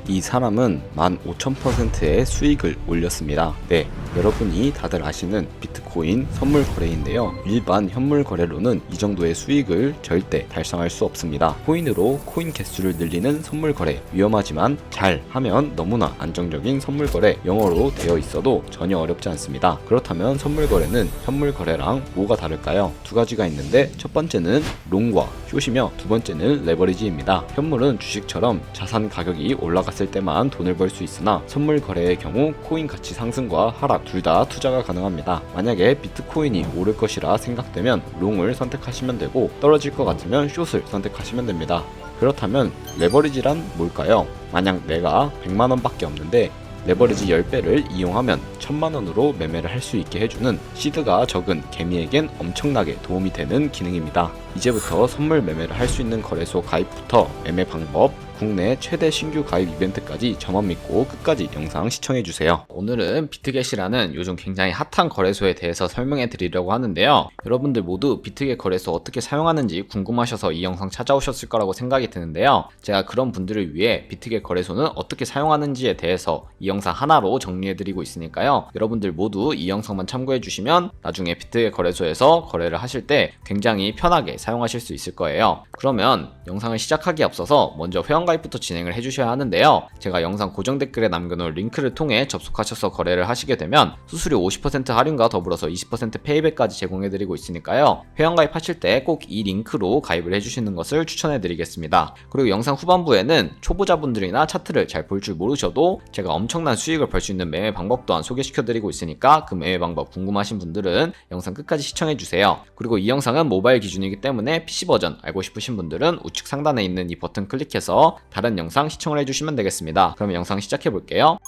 이 사람은 15,000%의 수익을 올렸습니다. 네, 여러분이 다들 아시는 비트코인 선물 거래인데요. 일반 현물 거래로는 이 정도의 수익을 절대 달성할 수 없습니다. 코인으로 코인 개수를 늘리는 선물 거래, 위험하지만 잘 하면 너무나 안정적인 선물 거래, 영어로 되어 있어도 전혀 어렵지 않습니다. 그렇다면 선물 거래는 현물 거래랑 뭐가 다를까요? 두 가지가 있는데, 첫 번째는 롱과 숏이며 두 번째는 레버리지입니다. 현물은 주식처럼 자산 가격이 올라갔을 때만 돈을 벌 수 있으나 선물 거래의 경우 코인 가치 상승과 하락 둘 다 투자가 가능합니다. 만약에 비트코인이 오를 것이라 생각되면 롱을 선택하시면 되고, 떨어질 것 같으면 숏을 선택하시면 됩니다. 그렇다면 레버리지란 뭘까요? 만약 내가 100만원 밖에 없는데 레버리지 10배를 이용하면 1000만원으로 매매를 할 수 있게 해주는 시드가 적은 개미에겐 엄청나게 도움이 되는 기능입니다. 이제부터 선물 매매를 할 수 있는 거래소 가입부터 매매 방법, 국내 최대 신규 가입 이벤트까지 저만 믿고 끝까지 영상 시청해주세요. 오늘은 비트겟이라는 요즘 굉장히 핫한 거래소에 대해서 설명해 드리려고 하는데요. 여러분들 모두 비트겟 거래소 어떻게 사용하는지 궁금하셔서 이 영상 찾아오셨을 거라고 생각이 드는데요. 제가 그런 분들을 위해 비트겟 거래소는 어떻게 사용하는지에 대해서 이 영상 하나로 정리해 드리고 있으니까요. 여러분들 모두 이 영상만 참고해 주시면 나중에 비트겟 거래소에서 거래를 하실 때 굉장히 편하게 사용하실 수 있을 거예요. 그러면 영상을 시작하기에 앞서서 먼저 회원가입부터 진행을 해주셔야 하는데요. 제가 영상 고정 댓글에 남겨놓은 링크를 통해 접속하셔서 거래를 하시게 되면 수수료 50% 할인과 더불어서 20% 페이백까지 제공해드리고 있으니까요. 회원가입 하실 때 꼭 이 링크로 가입을 해주시는 것을 추천해드리겠습니다. 그리고 영상 후반부에는 초보자분들이나 차트를 잘 볼 줄 모르셔도 제가 엄청난 수익을 벌 수 있는 매매 방법 또한 소개시켜드리고 있으니까 그 매매 방법 궁금하신 분들은 영상 끝까지 시청해주세요. 그리고 이 영상은 모바일 기준이기 때문에 PC 버전 알고 싶으신 분들은 우측 상단에 있는 이 버튼 클릭해서 다른 영상 시청을 해주시면 되겠습니다. 그럼 영상 시작해볼게요.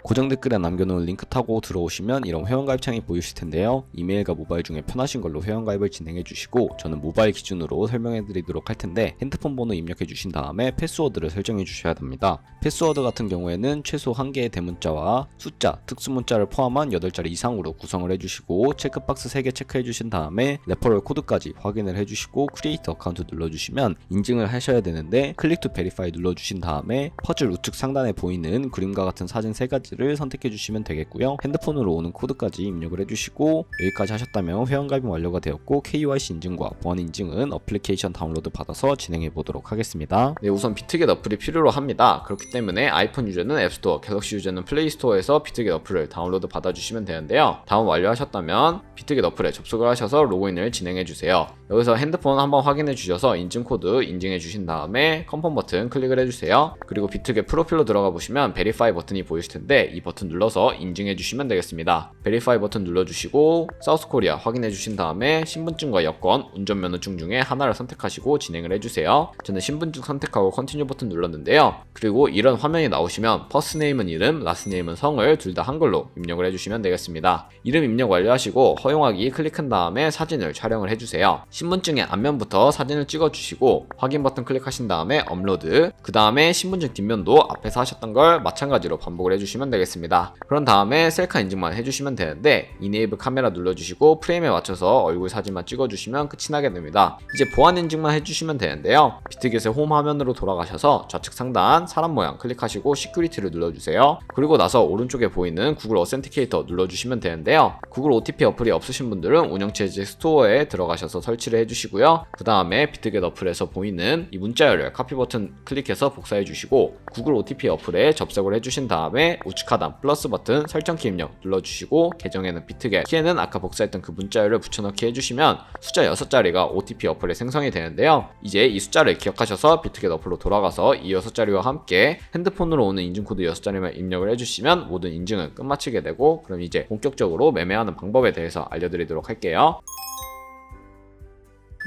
고정 댓글에 남겨놓은 링크 타고 들어오시면 이런 회원가입 창이 보이실 텐데요. 이메일과 모바일 중에 편하신 걸로 회원가입을 진행해 주시고, 저는 모바일 기준으로 설명해 드리도록 할 텐데, 핸드폰 번호 입력해 주신 다음에 패스워드를 설정해 주셔야 됩니다. 패스워드 같은 경우에는 최소 1개의 대문자와 숫자, 특수문자를 포함한 8자리 이상으로 구성을 해주시고, 체크박스 3개 체크해 주신 다음에 레퍼럴 코드까지 확인을 해주시고 크리에이트 어카운트 눌러주시면 인증을 하셔야 되는데, 클릭 투 베리파이 눌러주신 다음에 퍼즐 우측 상단에 보이는 그림과 같은 사진 3가지를 선택해 주시면 되겠고요. 핸드폰으로 오는 코드까지 입력을 해주시고, 여기까지 하셨다면 회원가입은 완료가 되었고, KYC 인증과 보안 인증은 어플리케이션 다운로드 받아서 진행해 보도록 하겠습니다. 네, 우선 비트겟 어플이 필요로 합니다. 그렇기 때문에 아이폰 유저는 앱스토어, 갤럭시 유저는 플레이스토어에서 비트겟 어플을 다운로드 받아주시면 되는데요. 다운 완료하셨다면 비트겟 어플에 접속을 하셔서 로그인을 진행해 주세요. 여기서 핸드폰 한번 확인해 주셔서 인증 코드 인증해 주신 다음에 컨펌 버튼 클릭을 해주세요. 그리고 비트겟 프로필로 들어가 보시면 베리파이 버튼이 보이실 텐데, 이 버튼 눌러서 인증해 주시면 되겠습니다. 베리파이 버튼 눌러주시고 사우스 코리아 확인해 주신 다음에 신분증과 여권, 운전면허증 중에 하나를 선택하시고 진행을 해주세요. 저는 신분증 선택하고 컨티뉴 버튼 눌렀는데요. 그리고 이런 화면이 나오시면 퍼스트 네임은 이름, 라스트 네임은 성을 둘 다 한글로 입력을 해주시면 되겠습니다. 이름 입력 완료하시고 허용하기 클릭한 다음에 사진을 촬영을 해주세요. 신분증의 앞면부터 사진을 찍어주시고 확인 버튼 클릭하신 다음에 업로드, 그 다음에 신분증 뒷면도 앞에서 하셨던 걸 마찬가지로 반복을 해주시면 되겠습니다. 그런 다음에 셀카 인증만 해주시면 되는데, 이네이블 카메라 눌러주시고 프레임에 맞춰서 얼굴 사진만 찍어주시면 끝이 나게 됩니다. 이제 보안 인증만 해주시면 되는데요. 비트겟의 홈 화면으로 돌아가셔서 좌측 상단 사람 모양 클릭하시고 시큐리티를 눌러주세요. 그리고 나서 오른쪽에 보이는 구글 어센티케이터 눌러주시면 되는데요. 구글 OTP 어플이 없으신 분들은 운영체제 스토어에 들어가셔서 설치를 해주시고요. 그 다음에 비트겟 어플에서 보이는 이 문자 열렬 카피 버튼 클릭해서 복사해 주시고, 구글 OTP 어플에 접속을 해주신 다음에 우측 하단 플러스 버튼 설정키 입력 눌러주시고, 계정에는 비트겟, 키에는 아까 복사했던 그 문자열을 붙여넣기 해주시면 숫자 6자리가 OTP 어플에 생성이 되는데요. 이제 이 숫자를 기억하셔서 비트겟 어플로 돌아가서 이 6자리와 함께 핸드폰으로 오는 인증코드 6자리만 입력을 해주시면 모든 인증은 끝마치게 되고, 그럼 이제 본격적으로 매매하는 방법에 대해서 알려드리도록 할게요.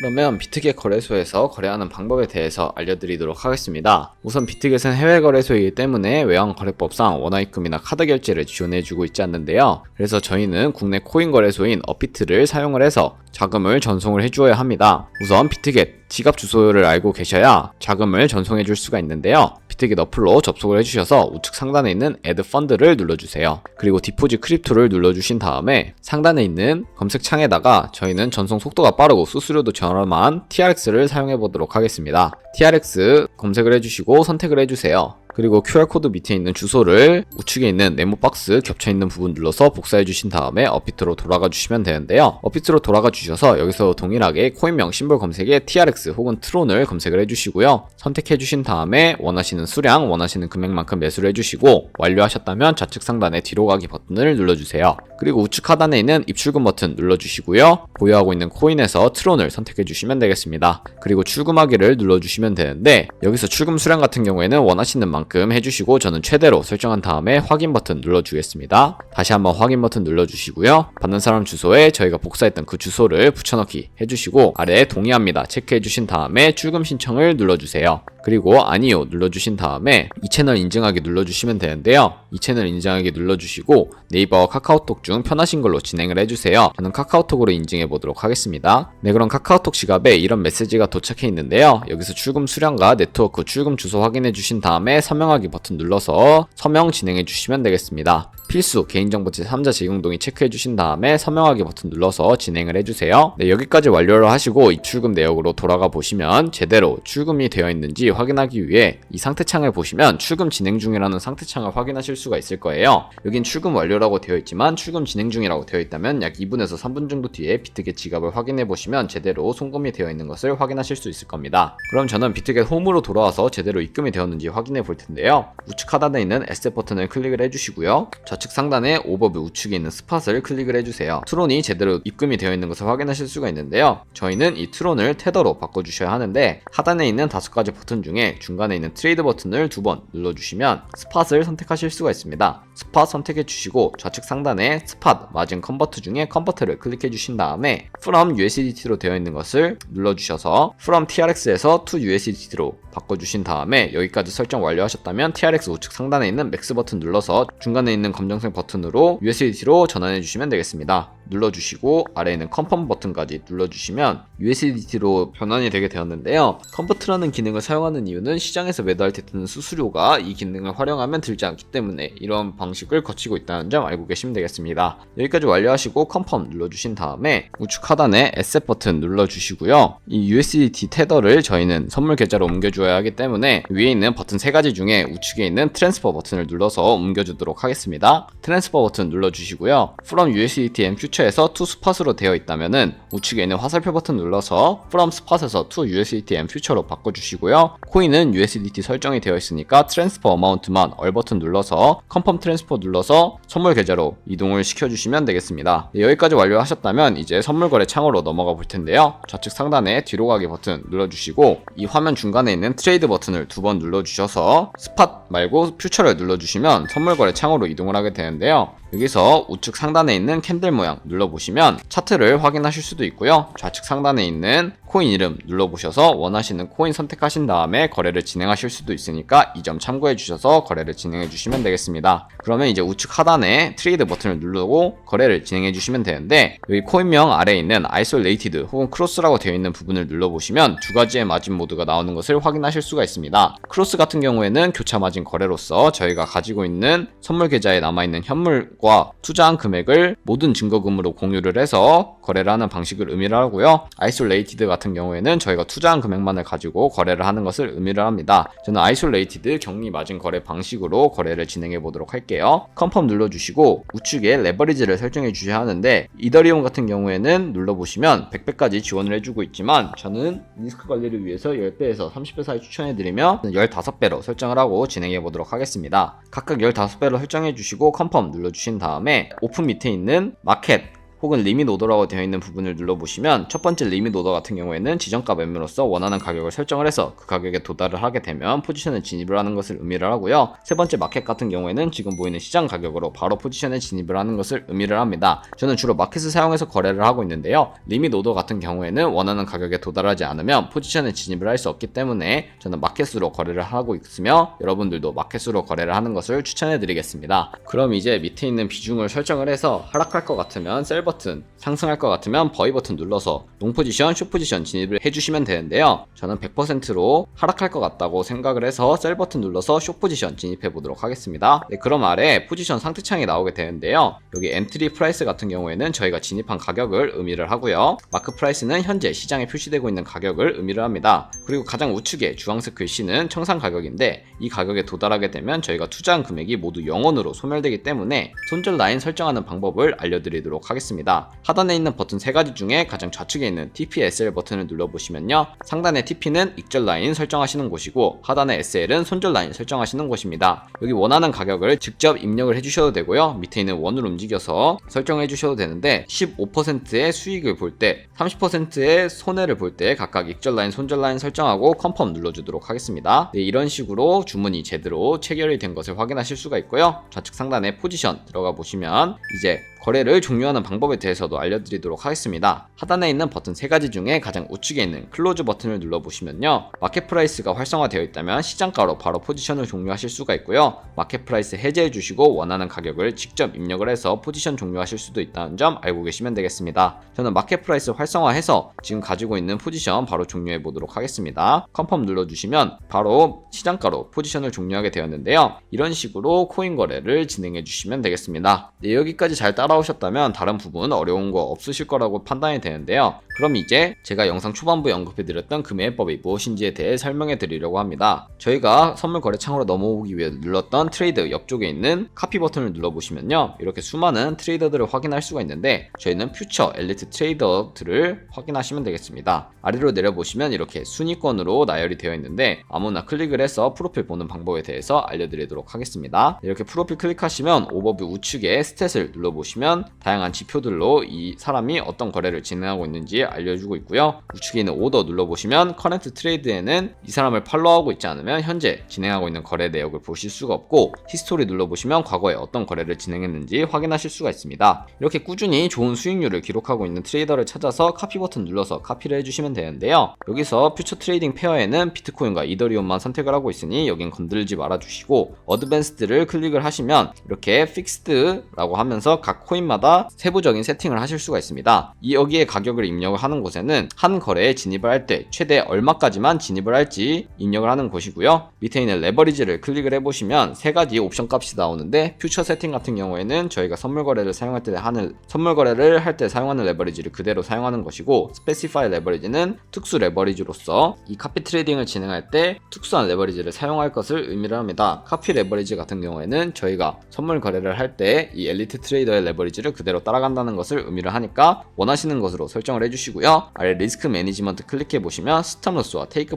그러면 비트겟 거래소에서 거래하는 방법에 대해서 알려드리도록 하겠습니다. 우선 비트겟은 해외 거래소이기 때문에 외환 거래법상 원화입금이나 카드 결제를 지원해주고 있지 않는데요. 그래서 저희는 국내 코인 거래소인 업비트를 사용을 해서 자금을 전송을 해주어야 합니다. 우선 비트겟 지갑 주소를 알고 계셔야 자금을 전송해 줄 수가 있는데요. 비트겟 어플로 접속을 해주셔서 우측 상단에 있는 Add Fund를 눌러주세요. 그리고 디포짓 크립토를 눌러주신 다음에 상단에 있는 검색창에다가 저희는 전송 속도가 빠르고 수수료도 저렴한 TRX를 사용해 보도록 하겠습니다. TRX 검색을 해주시고 선택을 해주세요. 그리고 QR코드 밑에 있는 주소를 우측에 있는 네모 박스 겹쳐있는 부분 눌러서 복사해 주신 다음에 업비트로 돌아가 주시면 되는데요. 업비트로 돌아가 주셔서 여기서 동일하게 코인명 심볼 검색에 TRX 혹은 트론을 검색을 해주시고요. 선택해 주신 다음에 원하시는 수량, 원하시는 금액만큼 매수를 해주시고 완료하셨다면 좌측 상단의 뒤로 가기 버튼을 눌러주세요. 그리고 우측 하단에 있는 입출금 버튼 눌러주시고요. 보유하고 있는 코인에서 트론을 선택해 주시면 되겠습니다. 그리고 출금하기를 눌러주시면 되는데 여기서 출금 수량 같은 경우에는 원하시는 만큼 해주시고 저는 최대로 설정한 다음에 확인 버튼 눌러주겠습니다. 다시 한번 확인 버튼 눌러주시고요. 받는 사람 주소에 저희가 복사했던 그 주소를 붙여넣기 해주시고 아래에 동의합니다 체크해 주신 다음에 출금 신청을 눌러주세요. 그리고 아니요 눌러주신 다음에 이 채널 인증하기 눌러주시면 되는데요. 이 채널 인증하기 눌러주시고 네이버와 카카오톡 중 편하신 걸로 진행을 해주세요. 저는 카카오톡으로 인증해 보도록 하겠습니다. 네, 그럼 카카오톡 지갑에 이런 메시지가 도착해 있는데요. 여기서 출금 수량과 네트워크 출금 주소 확인해 주신 다음에 서명하기 버튼 눌러서 서명 진행해 주시면 되겠습니다. 필수 개인정보 제3자 제공 동의 체크해 주신 다음에 서명하기 버튼 눌러서 진행을 해주세요. 네, 여기까지 완료를 하시고 입출금 내역으로 돌아가 보시면 제대로 출금이 되어 있는지 확인하기 위해 이 상태창을 보시면 출금 진행 중이라는 상태창을 확인하실 수가 있을 거예요. 여긴 출금 완료라고 되어 있지만 출금 진행 중이라고 되어 있다면 약 2분에서 3분 정도 뒤에 비트겟 지갑을 확인해 보시면 제대로 송금이 되어 있는 것을 확인하실 수 있을 겁니다. 그럼 저는 비트겟 홈으로 돌아와서 제대로 입금이 되었는지 확인해 볼 텐데요. 우측 하단에 있는 에셋 버튼을 클릭을 해주시고요. 좌측 상단에 오버뷰 우측에 있는 스팟을 클릭을 해주세요. 트론이 제대로 입금이 되어 있는 것을 확인하실 수가 있는데요. 저희는 이 트론을 테더로 바꿔주셔야 하는데 하단에 있는 5가지 버튼 중에 중간에 있는 트레이드 버튼을 2번 눌러주시면 스팟을 선택하실 수가 있습니다. 스팟 선택해 주시고 좌측 상단에 스팟 마진 컨버트 중에 컨버트를 클릭해 주신 다음에 from USDT로 되어 있는 것을 눌러주셔서 from TRX에서 to USDT로 바꿔주신 다음에 여기까지 설정 완료하셨다면 TRX 우측 상단에 있는 맥스 버튼 눌러서 중간에 있는 검정색 버튼으로 USDT로 전환해 주시면 되겠습니다. 눌러주시고 아래에 있는 컨펌 버튼까지 눌러주시면 USDT로 변환이 되게 되었는데요. 컨버트라는 기능을 사용하는 이유는 시장에서 매도할 때 드는 수수료가 이 기능을 활용하면 들지 않기 때문에 이런 방식을 거치고 있다는 점 알고 계시면 되겠습니다. 여기까지 완료하시고 컨펌 눌러주신 다음에 우측 하단에 에셋 버튼 눌러주시고요. 이 USDT 테더를 저희는 선물 계좌로 옮겨줘야 하기 때문에 위에 있는 버튼 3가지 중에 우측에 있는 트랜스퍼 버튼을 눌러서 옮겨주도록 하겠습니다. 트랜스퍼 버튼 눌러주시고요. From USDT and Future에서 to Spot으로 되어 있다면은 우측에 있는 화살표 버튼 눌러서 From Spot에서 to USDT and Future로 바꿔주시고요. 코인은 USDT 설정이 되어 있으니까 트랜스퍼 어마운트만 얼 버튼 눌러서 컨펌 트랜스퍼 눌러서 선물 계좌로 이동을 시켜주시면 되겠습니다. 네, 여기까지 완료하셨다면 이제 선물 거래 창으로 넘어가 볼 텐데요. 좌측 상단에 뒤로 가기 버튼 눌러주시고 이 화면 중간에 있는 트레이드 버튼을 2번 눌러주셔서 스팟 말고 퓨처를 눌러주시면 선물 거래 창으로 이동을 하게 되는데요. 여기서 우측 상단에 있는 캔들 모양 눌러보시면 차트를 확인하실 수도 있고요. 좌측 상단에 있는 코인 이름 눌러보셔서 원하시는 코인 선택하신 다음에 거래를 진행하실 수도 있으니까 이 점 참고해 주셔서 거래를 진행해 주시면 되겠습니다. 그러면 이제 우측 하단에 트레이드 버튼을 누르고 거래를 진행해 주시면 되는데 여기 코인명 아래에 있는 Isolated 혹은 크로스라고 되어 있는 부분을 눌러보시면 2가지의 마진 모드가 나오는 것을 확인하실 수가 있습니다. 크로스 같은 경우에는 교차 마진 거래로서 저희가 가지고 있는 선물 계좌에 남아있는 현물과 투자한 금액을 모든 증거금으로 공유를 해서 거래를 하는 방식을 의미를 하고요. Isolated 같은 경우에는 저희가 투자한 금액만을 가지고 거래를 하는 것을 의미를 합니다. 저는 Isolated 격리 마진 거래 방식으로 거래를 진행해 보도록 할게요. 컨펌 눌러주시고 우측에 레버리지를 설정해 주셔야 하는데 이더리움 같은 경우에는 눌러보시면 100배까지 지원을 해주고 있지만 저는 리스크 관리를 위해서 10배에서 30배 사이 추천해드리며 15배로 설정을 하고 진행해 보도록 하겠습니다. 각각 15배로 설정해 주시고 컨펌 눌러주신 다음에 오픈 밑에 있는 마켓 혹은 리밋 오더라고 되어 있는 부분을 눌러보시면 첫 번째 리밋 오더 같은 경우에는 지정가 매매로서 원하는 가격을 설정을 해서 그 가격에 도달을 하게 되면 포지션에 진입을 하는 것을 의미를 하고요. 세 번째 마켓 같은 경우에는 지금 보이는 시장 가격으로 바로 포지션에 진입을 하는 것을 의미를 합니다. 저는 주로 마켓을 사용해서 거래를 하고 있는데요. 리밋 오더 같은 경우에는 원하는 가격에 도달하지 않으면 포지션에 진입을 할 수 없기 때문에 저는 마켓으로 거래를 하고 있으며 여러분들도 마켓으로 거래를 하는 것을 추천해 드리겠습니다. 그럼 이제 밑에 있는 비중을 설정을 해서 하락할 것 같으면 셀 버튼, 상승할 것 같으면 버이 버튼 눌러서 롱 포지션, 숏 포지션 진입을 해주시면 되는데요. 저는 100%로 하락할 것 같다고 생각을 해서 셀 버튼 눌러서 숏 포지션 진입해 보도록 하겠습니다. 네, 그럼 아래 포지션 상태창이 나오게 되는데요. 여기 엔트리 프라이스 같은 경우에는 저희가 진입한 가격을 의미를 하고요. 마크 프라이스는 현재 시장에 표시되고 있는 가격을 의미를 합니다. 그리고 가장 우측에 주황색 글씨는 청산 가격인데 이 가격에 도달하게 되면 저희가 투자한 금액이 모두 0원으로 소멸되기 때문에 손절 라인 설정하는 방법을 알려드리도록 하겠습니다. 하단에 있는 버튼 3가지 중에 가장 좌측에 있는 TP SL 버튼을 눌러보시면요. 상단의 TP는 익절 라인 설정하시는 곳이고 하단의 SL은 손절 라인 설정하시는 곳입니다. 여기 원하는 가격을 직접 입력을 해주셔도 되고요. 밑에 있는 원을 움직여서 설정해 주셔도 되는데 15%의 수익을 볼 때, 30%의 손해를 볼 때 각각 익절 라인, 손절 라인 설정하고 컨펌 눌러주도록 하겠습니다. 네, 이런 식으로 주문이 제대로 체결이 된 것을 확인하실 수가 있고요. 좌측 상단에 포지션 들어가 보시면 이제 거래를 종료하는 방법에 대해서도 알려드리도록 하겠습니다. 하단에 있는 버튼 3가지 중에 가장 우측에 있는 클로즈 버튼을 눌러보시면요. 마켓 프라이스가 활성화되어 있다면 시장가로 바로 포지션을 종료하실 수가 있고요. 마켓 프라이스 해제해 주시고 원하는 가격을 직접 입력을 해서 포지션 종료하실 수도 있다는 점 알고 계시면 되겠습니다. 저는 마켓 프라이스 활성화해서 지금 가지고 있는 포지션 바로 종료해 보도록 하겠습니다. 컨펌 눌러주시면 바로 시장가로 포지션을 종료하게 되었는데요. 이런 식으로 코인 거래를 진행해 주시면 되겠습니다. 네, 여기까지 잘 따라오셨다면 다른 부분 어려운 거 없으실 거라고 판단이 되는데요. 그럼 이제 제가 영상 초반부에 언급해드렸던 금매매법이 무엇인지에 대해 설명해 드리려고 합니다. 저희가 선물 거래 창으로 넘어오기 위해 눌렀던 트레이드 옆쪽에 있는 카피 버튼을 눌러보시면요. 이렇게 수많은 트레이더들을 확인할 수가 있는데 저희는 퓨처 엘리트 트레이더들을 확인하시면 되겠습니다. 아래로 내려보시면 이렇게 순위권으로 나열이 되어 있는데 아무나 클릭을 해서 프로필 보는 방법에 대해서 알려드리도록 하겠습니다. 이렇게 프로필 클릭하시면 오버뷰 우측에 스탯을 눌러보시면 다양한 지표들로 이 사람이 어떤 거래를 진행하고 있는지 알려주고 있고요. 우측에 있는 오더 눌러보시면 커넥트 트레이드에는 이 사람을 팔로우하고 있지 않으면 현재 진행하고 있는 거래 내역을 보실 수가 없고 히스토리 눌러보시면 과거에 어떤 거래를 진행했는지 확인하실 수가 있습니다. 이렇게 꾸준히 좋은 수익률을 기록하고 있는 트레이더를 찾아서 카피 버튼 눌러서 카피를 해주시면 되는데요. 여기서 퓨처 트레이딩 페어에는 비트코인과 이더리움만 선택을 하고 있으니 여긴 건들지 말아주시고 어드밴스드를 클릭을 하시면 이렇게 픽스드라고 하면서 각 코인마다 세부적인 세팅을 하실 수가 있습니다. 여기에 가격을 입력을 하는 곳에는 한 거래에 진입을 할 때 최대 얼마까지만 진입을 할지 입력을 하는 곳이고요. 밑에 있는 레버리지를 클릭을 해보시면 3가지 옵션 값이 나오는데 퓨처 세팅 같은 경우에는 저희가 선물 거래를 사용할 때 사용하는 레버리지를 그대로 사용하는 것이고 스페시파이 레버리지는 특수 레버리지로서 이 카피 트레이딩을 진행할 때 특수한 레버리지를 사용할 것을 의미를 합니다. 카피 레버리지 같은 경우에는 저희가 선물 거래를 할 때 이 엘리트 트레이더의 레버리지를 그대로 따라간다는 것을 의미를 하니까 원하시는 것으로 설정을 해주시고요. 아래 리스크 매니지먼트 클릭해 보시면 스탑로스와 테이크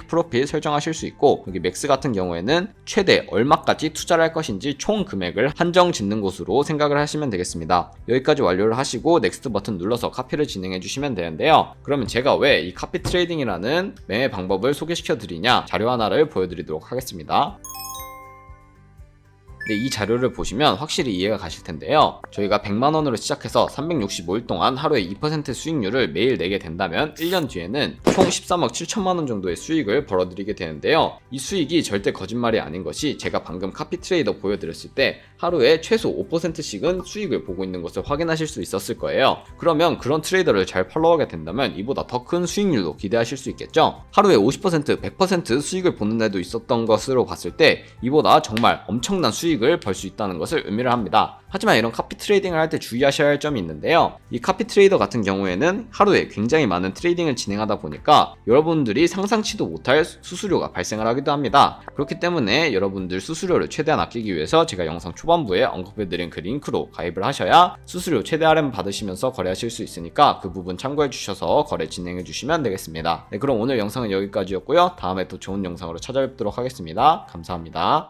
프로핏 설정하실 수 있고 여기 맥스 같은 경우에는 최대 얼마까지 투자를 할 것인지 총 금액을 한정 짓는 곳으로 생각을 하시면 되겠습니다. 여기까지 완료를 하시고 넥스트 버튼 눌러서 카피를 진행해 주시면 되는데요. 그러면 제가 왜 이 카피 트레이딩이라는 매매 방법을 소개시켜 드리냐 자료 하나를 보여드리도록 하겠습니다. 네, 이 자료를 보시면 확실히 이해가 가실 텐데요. 저희가 100만원으로 시작해서 365일 동안 하루에 2% 수익률을 매일 내게 된다면 1년 뒤에는 총 13억 7천만원 정도의 수익을 벌어들이게 되는데요. 이 수익이 절대 거짓말이 아닌 것이 제가 방금 카피 트레이더 보여드렸을 때 하루에 최소 5%씩은 수익을 보고 있는 것을 확인하실 수 있었을 거예요. 그러면 그런 트레이더를 잘 팔로우하게 된다면 이보다 더 큰 수익률도 기대하실 수 있겠죠. 하루에 50%, 100% 수익을 보는 애도 있었던 것으로 봤을 때 이보다 정말 엄청난 수익을 벌 수 있다는 것을 의미를 합니다. 하지만 이런 카피 트레이딩을 할 때 주의하셔야 할 점이 있는데요. 이 카피 트레이더 같은 경우에는 하루에 굉장히 많은 트레이딩을 진행하다 보니까 여러분들이 상상치도 못할 수수료가 발생을 하기도 합니다. 그렇기 때문에 여러분들 수수료를 최대한 아끼기 위해서 제가 영상 초반부에 언급해드린 그 링크로 가입을 하셔야 수수료 최대 할인 받으시면서 거래하실 수 있으니까 그 부분 참고해 주셔서 거래 진행해 주시면 되겠습니다. 네, 그럼 오늘 영상은 여기까지였고요. 다음에 또 좋은 영상으로 찾아뵙도록 하겠습니다. 감사합니다.